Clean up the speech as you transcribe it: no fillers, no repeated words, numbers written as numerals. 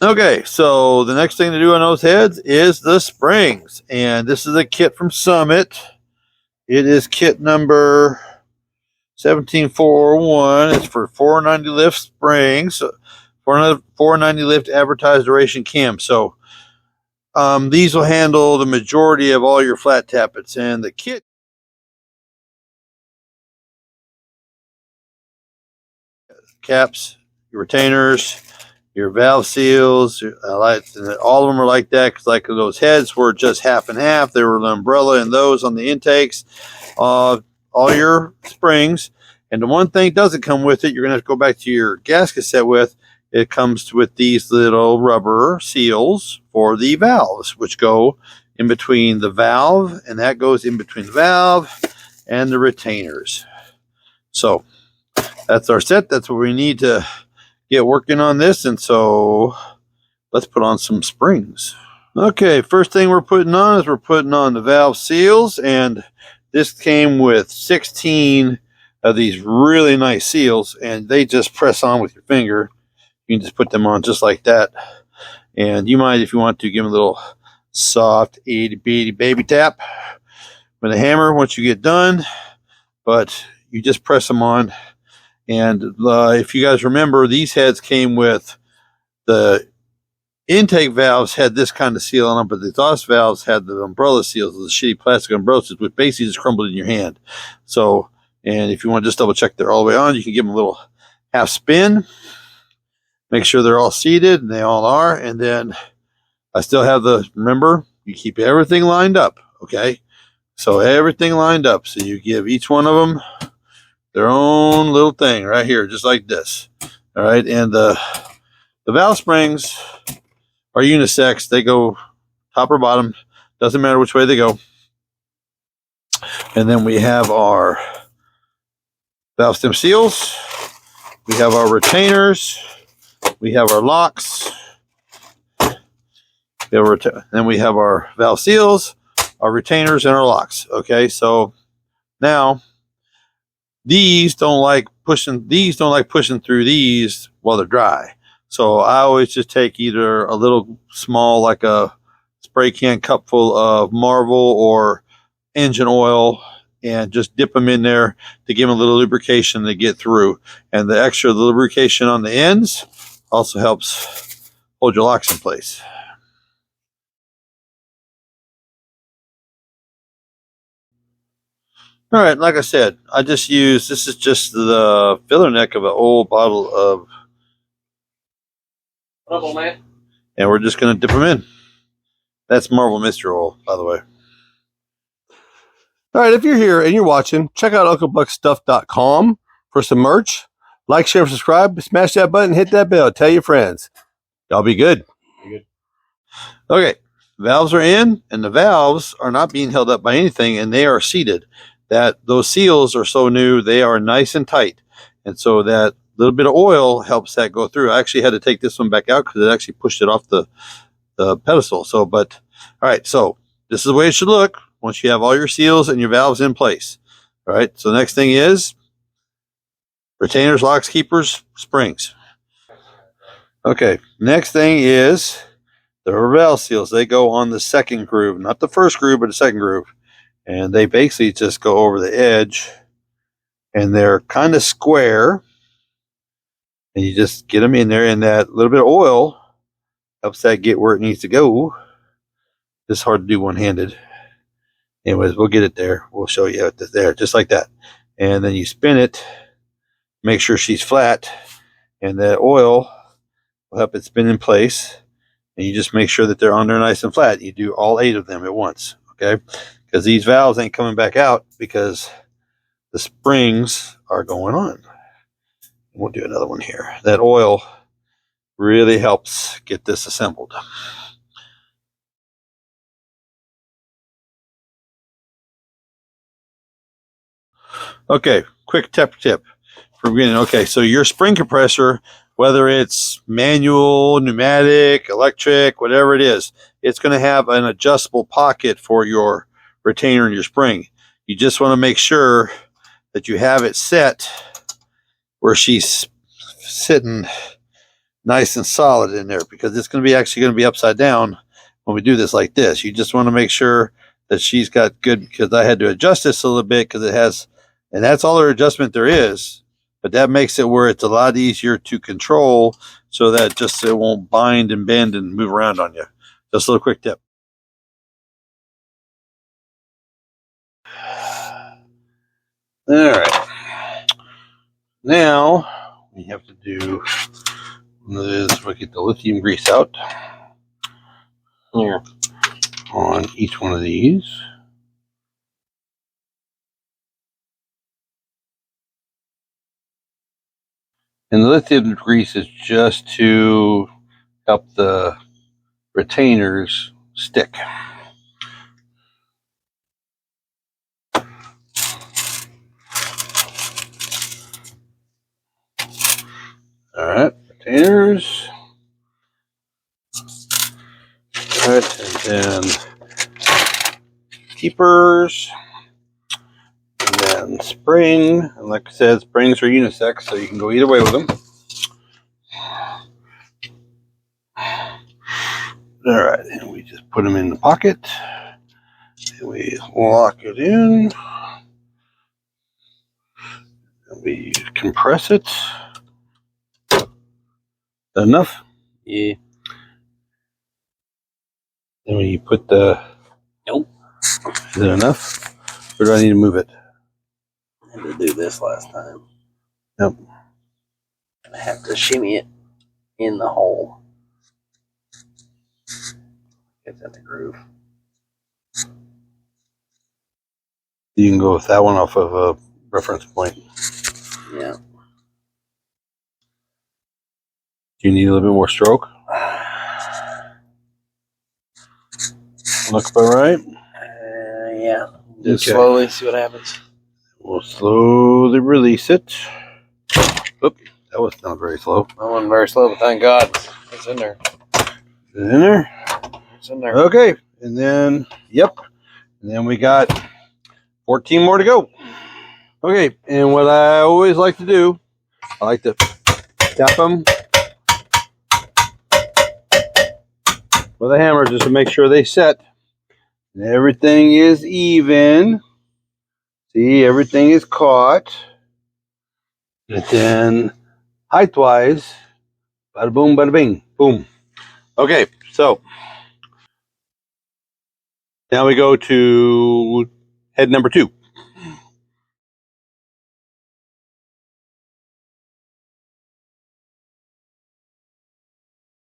Okay, so the next thing to do on those heads is the springs. And this is a kit from Summit. It is kit number 17401. It's for 490 lift springs, 490 lift advertised duration cam. So these will handle the majority of all your flat tappets. And the kit caps, your retainers, your valve seals, all of them are like that because like those heads were just half and half. They were the umbrella and those on the intakes. All your springs. And the one thing doesn't come with it, you're going to have to go back to your gasket set with. It comes with these little rubber seals for the valves, which go in between the valve, and that goes in between the valve and the retainers. So that's our set. That's what we need to get working on this. And so let's put on some springs. Okay, first thing we're putting on is we're putting on the valve seals, and this came with 16 of these really nice seals, and they just press on with your finger. You can just put them on just like that. And you might, if you want to, give them a little soft itty bitty baby tap with a hammer once you get done. But you just press them on. And if you guys remember, these heads came with the intake valves had this kind of seal on them, but the exhaust valves had the umbrella seals, the shitty plastic umbrellas, which basically just crumbled in your hand. So, and if you want to just double check they're all the way on, you can give them a little half spin. Make sure they're all seated, and they all are. And then I still have remember, you keep everything lined up, okay? So everything lined up. So you give each one of them their own little thing right here, just like this. All right, and the valve springs are unisex. They go top or bottom. Doesn't matter which way they go. And then we have our valve stem seals. We have our retainers. We have our locks. Then we have our valve seals, our retainers, and our locks. Okay, so now these don't like pushing through these while they're dry. So I always just take either a little small, like a spray can cup full of Marvel or engine oil, and just dip them in there to give them a little lubrication to get through. And the lubrication on the ends also helps hold your locks in place. All right, like I said, this is just the filler neck of an old bottle of, man. And we're just going to dip them in. That's Marvel Mystery Oil, by the way. All right, if you're here and you're watching, check out UncleBuckStuff.com for some merch. Like, share, subscribe, smash that button, hit that bell, tell your friends. Y'all be good. Okay, valves are in, and the valves are not being held up by anything, and they are seated. Those seals are so new, they are nice and tight. And so that little bit of oil helps that go through. I actually had to take this one back out because it actually pushed it off the pedestal. So, all right, so this is the way it should look once you have all your seals and your valves in place. All right, so the next thing is retainers, locks, keepers, springs. Okay, next thing is the valve seals. They go on the second groove, not the first groove, but the second groove. And they basically just go over the edge, and they're kind of square. And you just get them in there, and that little bit of oil helps that get where it needs to go. It's hard to do one-handed. Anyways, we'll get it there. We'll show you it there, just like that. And then you spin it, make sure she's flat, and that oil will help it spin in place. And you just make sure that they're on there nice and flat. You do all 8 of them at once, okay? Because these valves ain't coming back out because the springs are going on. We'll do another one here. That oil really helps get this assembled. Okay, quick tip for beginning. Okay, so your spring compressor, whether it's manual, pneumatic, electric, whatever it is, it's going to have an adjustable pocket for your retainer and your spring. You just want to make sure that you have it set where she's sitting nice and solid in there, because it's going to be actually going to be upside down when we do this like this. You just want to make sure that she's got good, because I had to adjust this a little bit because it has, and that's all the adjustment there is, but that makes it where it's a lot easier to control so that just it won't bind and bend and move around on you. Just a little quick tip. All right. Now we have to do this. We'll get the lithium grease out here on each one of these. And the lithium grease is just to help the retainers stick. All right, retainers. All right, and then keepers. And then spring. And like I said, springs are unisex, so you can go either way with them. All right, and we just put them in the pocket. And we lock it in. And we compress it. Enough? Yeah. Then when you put the... Nope. Is it enough? Or do I need to move it? I had to do this last time. Yep. And I have to shimmy it in the hole. It's at the groove. You can go with that one off of a reference point. Yeah. Do you need a little bit more stroke? Look about right? Yeah. Just Okay. slowly see what happens. We'll slowly release it. Oop, that was not very slow. That wasn't very slow, but thank God it's in there. Is it in there? It's in there. Okay, and then, yep. And then we got 14 more to go. Okay, and what I always like to do, I like to tap them with a hammer just to make sure they set. And everything is even. See, everything is caught. And then, height-wise, bada boom, bada bing, boom. Okay, so now we go to head number 2.